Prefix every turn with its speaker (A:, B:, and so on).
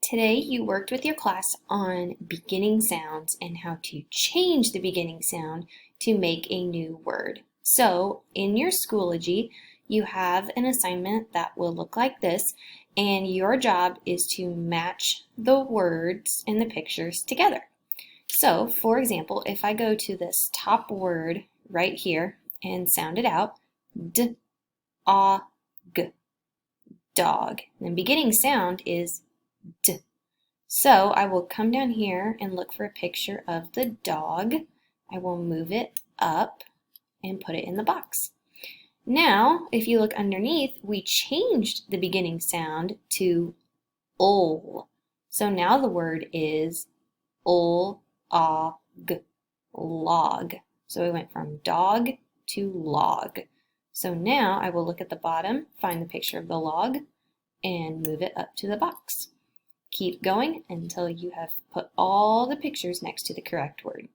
A: Today you worked with your class on beginning sounds and how to change the beginning sound to make a new word. So in your Schoology, you have an assignment that will look like this, and your job is to match the words in the pictures together. So for example, if I go to this top word right here and sound it out, d-a-g, dog. And the beginning sound is D. So I will come down here and look for a picture of the dog. I will move it up and put it in the box. Now, if you look underneath, we changed the beginning sound to ol. So now the word is ol-a-g, log. So we went from dog to log. So now I will look at the bottom, find the picture of the log, and move it up to the box. Keep going until you have put all the pictures next to the correct word.